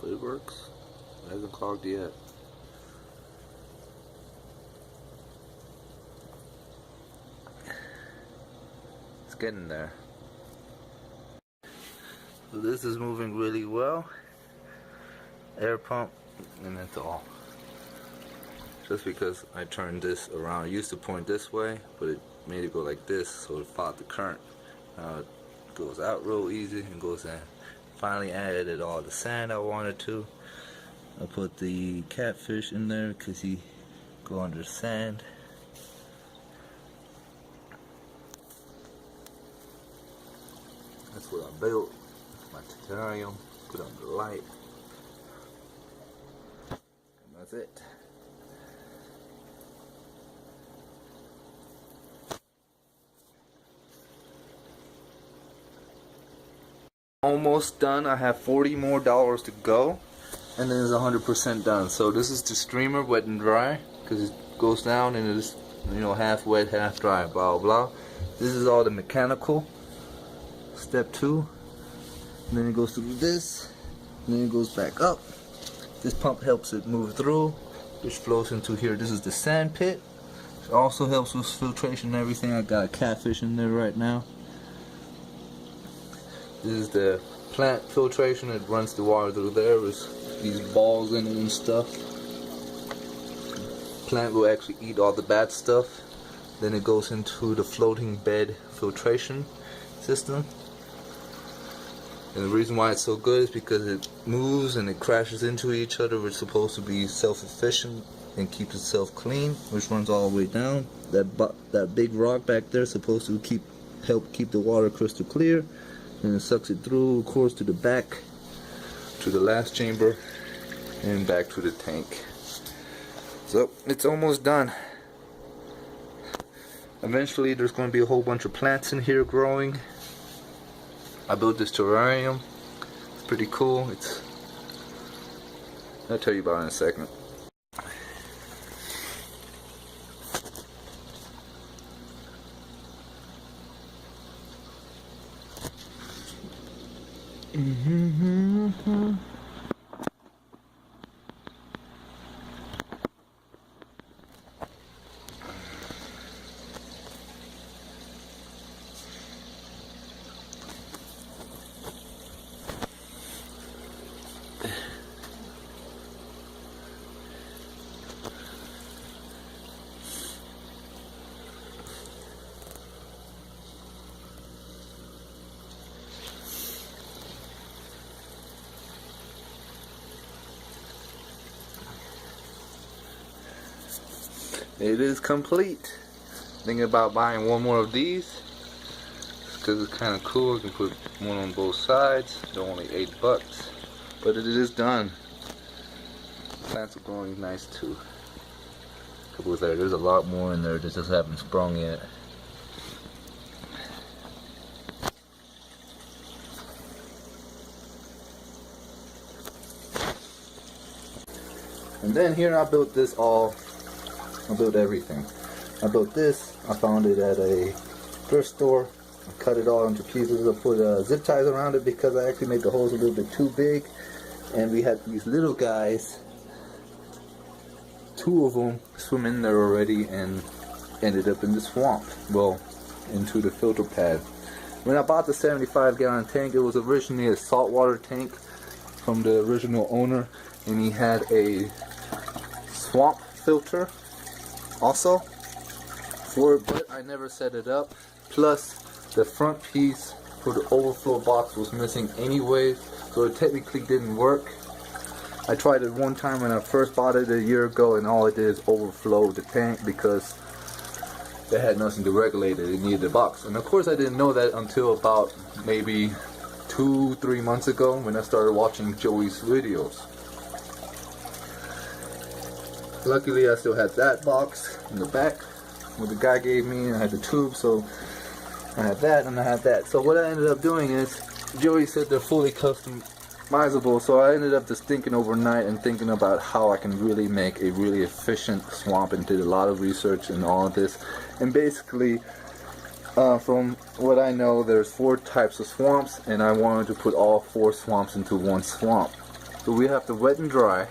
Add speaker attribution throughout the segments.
Speaker 1: but it works. It hasn't clogged yet. It's getting there. So this is moving really well. Air pump, and that's all. Just because I turned this around. It used to point this way, but it made it go like this, so it fought the current. Now it goes out real easy and goes in. Finally added all the sand I wanted to. I put the catfish in there because he go under sand. That's what I built. My terrarium. Put on the light. And that's it. Almost done. I have $40 more to go, and then it's 100% done. So this is the streamer, wet and dry, because it goes down and it's, you know, half wet, half dry, blah blah. This is all the mechanical. Step 2, and then it goes through this, and then it goes back up. This pump helps it move through, which flows into here. This is the sand pit. It also helps with filtration and everything. I got a catfish in there right now. This is the plant filtration. It runs the water through there with these balls in it and stuff. Plant will actually eat all the bad stuff. Then it goes into the floating bed filtration system. And the reason why it's so good is because it moves and it crashes into each other. It's supposed to be self-efficient and keeps itself clean, which runs all the way down. That big rock back there is supposed to help keep the water crystal clear. And it sucks it through, of course, to the back, to the last chamber, and back to the tank. So it's almost done. Eventually there's going to be a whole bunch of plants in here growing. I built this terrarium. It's pretty cool. I'll tell you about it in a second. It is complete. Thinking about buying one more of these because it's kind of cool. You can put one on both sides. They're only $8, but it is done. Plants are growing nice too. A couple there. There's a lot more in there that just haven't sprung yet. And then here I built this all. I built everything. I built this. I found it at a thrift store. I cut it all into pieces. I put zip ties around it because I actually made the holes a little bit too big. And we had these little guys. 2 of them swim in there already and ended up in the swamp. Well, into the filter pad. When I bought the 75-gallon tank, it was originally a saltwater tank from the original owner. And he had a swamp filter also for it, but I never set it up. Plus the front piece for the overflow box was missing anyways, so it technically didn't work. I tried it one time when I first bought it a year ago, and all it did is overflow the tank because they had nothing to regulate it. It needed a box, and of course I didn't know that until about maybe 2-3 months ago when I started watching Joey's videos. Luckily I still had that box in the back what the guy gave me, and I had the tube, so I had that and I had that. So what I ended up doing is, Joey said they're fully customizable, so I ended up just thinking overnight and thinking about how I can really make a really efficient swamp, and did a lot of research and all of this. And basically, from what I know, there's 4 types of swamps, and I wanted to put all 4 swamps into one swamp. So we have to wet and dry.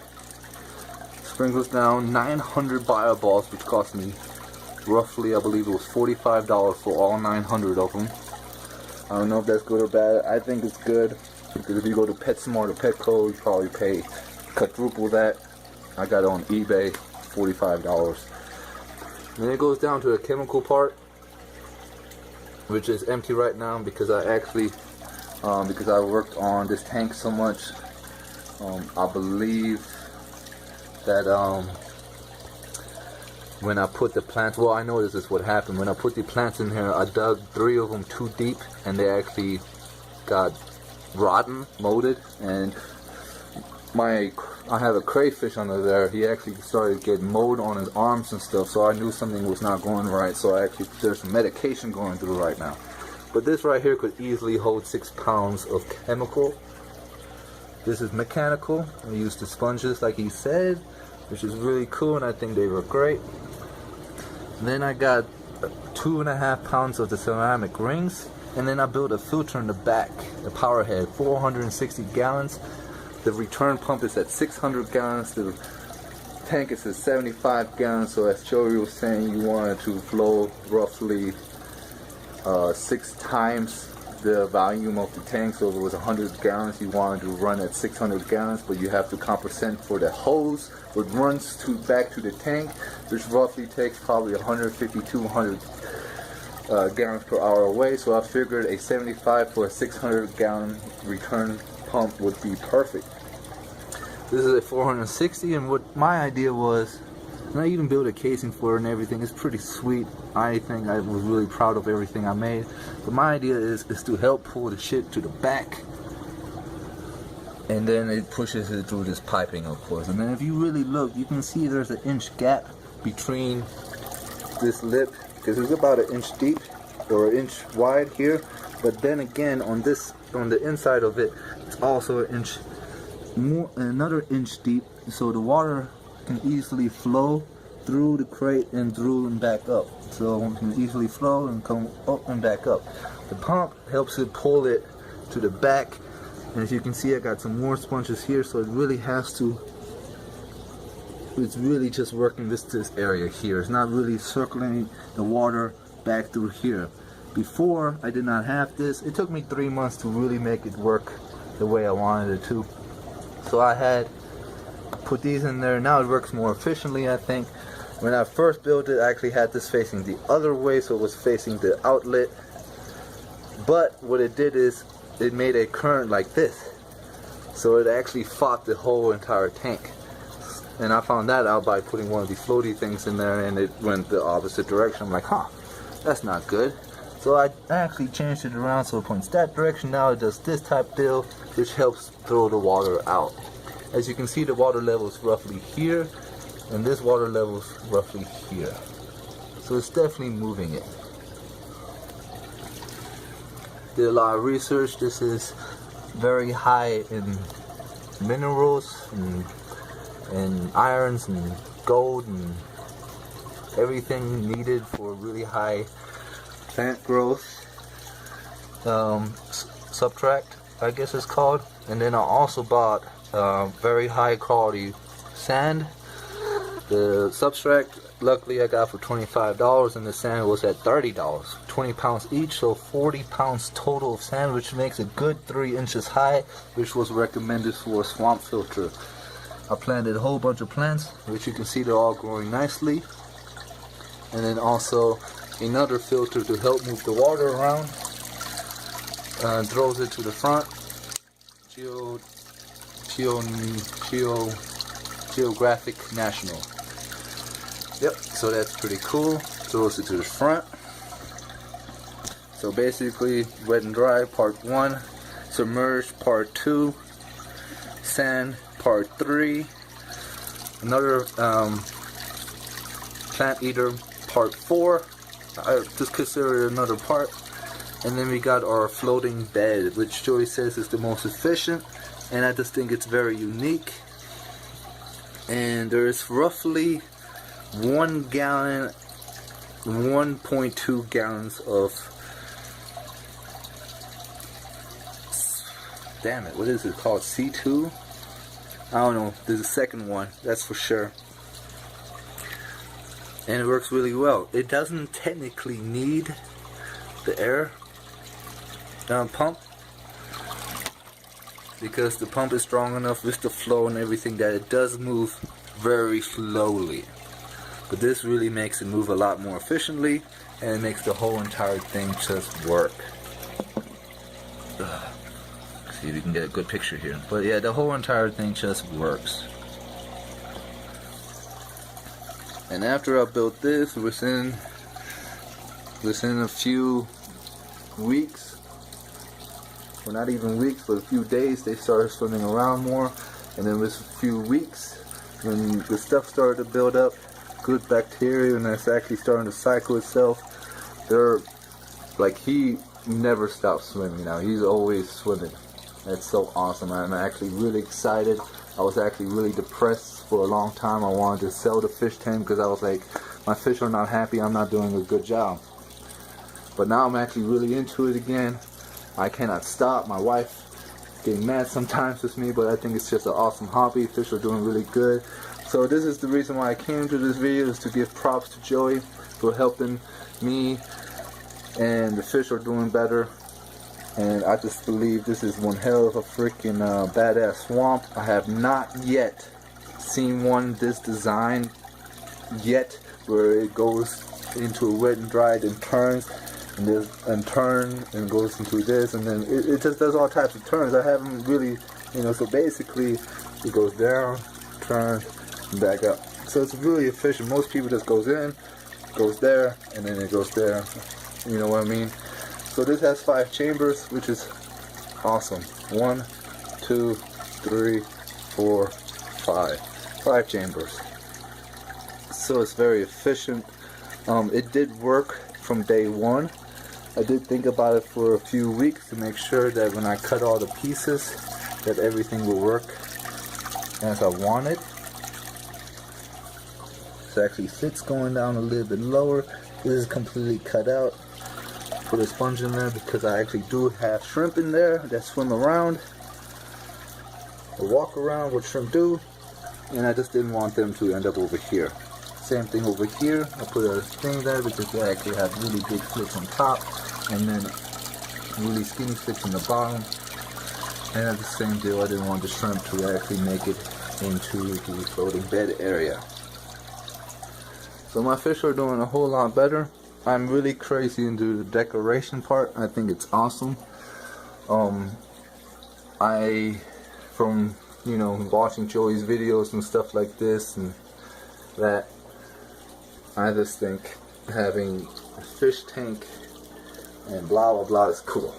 Speaker 1: Sprinkles down 900 bio balls, which cost me roughly, I believe it was $45 for all 900 of them. I don't know if that's good or bad. I think it's good because if you go to PetSmart or Petco, you probably pay quadruple that. I got it on eBay, $45. Then it goes down to the chemical part, which is empty right now because I actually, because I worked on this tank so much. I believe that when I put the plants, well, I know this is what happened. When I put the plants in here, I dug 3 of them too deep, and they actually got rotten, molded, and I have a crayfish under there. He actually started getting mold on his arms and stuff, so I knew something was not going right. So there's some medication going through right now. But this right here could easily hold 6 pounds of chemical. This is mechanical. I used the sponges like he said, which is really cool, and I think they were great. And then I got 2.5 pounds of the ceramic rings, and then I built a filter in the back, the power head, 460 gallons. The return pump is at 600 gallons. The tank is at 75 gallons. So as Joey was saying, you wanted to flow roughly 6 times the volume of the tank. So if it was 100 gallons, you wanted to run at 600 gallons, but you have to compensate for the hose which runs back to the tank, which roughly takes probably 150 to 200 gallons per hour away. So I figured a 75 for a 600 gallon return pump would be perfect. This is a 460, and what my idea was, and I even built a casing for it and everything. It's pretty sweet. I think I was really proud of everything I made. But my idea is to help pull the shit to the back, and then it pushes it through this piping, of course. And then if you really look, you can see there's an inch gap between this lip, because it's about an inch deep or an inch wide here. But then again, on the inside of it, it's also an inch more, another inch deep, so the water can easily flow through the crate and through and back up. So it can easily flow and come up and back up. The pump helps it pull it to the back, and as you can see, I got some more sponges here, so it really has to, it's really just working this area here. It's not really circling the water back through here. Before, I did not have this. It took me 3 months to really make it work the way I wanted it to. So I put these in there. Now it works more efficiently, I think. When I first built it, I actually had this facing the other way, so it was facing the outlet. But what it did is, it made a current like this. So it actually fought the whole entire tank. And I found that out by putting one of these floaty things in there, and it went the opposite direction. I'm like, huh, that's not good. So I actually changed it around so it points that direction. Now it does this type deal, which helps throw the water out. As you can see, the water level is roughly here, and this water level is roughly here. So it's definitely moving it. Did a lot of research. This is very high in minerals and irons and gold and everything needed for really high plant growth. Subtract, I guess it's called. And then I also bought very high quality sand. The substract, luckily I got for $25, and the sand was at $30. 20 pounds each, so 40 pounds total of sand, which makes a good 3 inches high, which was recommended for a swamp filter. I planted a whole bunch of plants, which you can see they're all growing nicely. And then also another filter to help move the water around. Throws it to the front. Geographic National. Yep, so that's pretty cool. Throws it to the front. So basically, wet and dry part 1, submerged part 2, sand part 3, another plant eater part 4. I just consider it another part. And then we got our floating bed, which Joey says is the most efficient, and I just think it's very unique. And there's roughly 1 gallon, 1.2 gallons of, damn it, what is it called? C2? I don't know, there's a second one, that's for sure. And it works really well. It doesn't technically need the air pump, because the pump is strong enough with the flow and everything that it does move very slowly. But this really makes it move a lot more efficiently, and it makes the whole entire thing just work. See if you can get a good picture here. But yeah, the whole entire thing just works. And after I built this, within a few weeks, well, not even weeks, but a few days, they started swimming around more. And then with a few weeks, when the stuff started to build up, good bacteria, and that's actually starting to cycle itself, they're like, he never stops swimming now. He's always swimming. That's so awesome. I'm actually really excited. I was actually really depressed for a long time. I wanted to sell the fish tank because I was like, my fish are not happy, I'm not doing a good job. But now I'm actually really into it again. I cannot stop. My wife getting mad sometimes with me, but I think it's just an awesome hobby. Fish are doing really good. So this is the reason why I came to this video, is to give props to Joey for helping me, and the fish are doing better. And I just believe this is one hell of a freaking badass swamp. I have not yet seen one this design yet, where it goes into a wet and dry, then turns and turns and goes into this, and then it just does all types of turns. I haven't really, so basically it goes down, turns, and back up. So it's really efficient. Most people just goes in, goes there, and then it goes there. You know what I mean? So this has 5 chambers, which is awesome. 1, 2, 3, 4, 5. 5 chambers. So it's very efficient. It did work from day one. I did think about it for a few weeks to make sure that when I cut all the pieces, that everything will work as I wanted. So actually sits going down a little bit lower. This is completely cut out. Put a sponge in there because I actually do have shrimp in there that swim around or walk around, what shrimp do, and I just didn't want them to end up over here. Same thing over here. I put a thing there because they actually have really big slits on top and then really skinny slits on the bottom. And at the same deal, I didn't want the shrimp to actually make it into the floating bed area. So my fish are doing a whole lot better. I'm really crazy into the decoration part. I think it's awesome. From watching Joey's videos and stuff like this and that, I just think having a fish tank and blah blah blah is cool.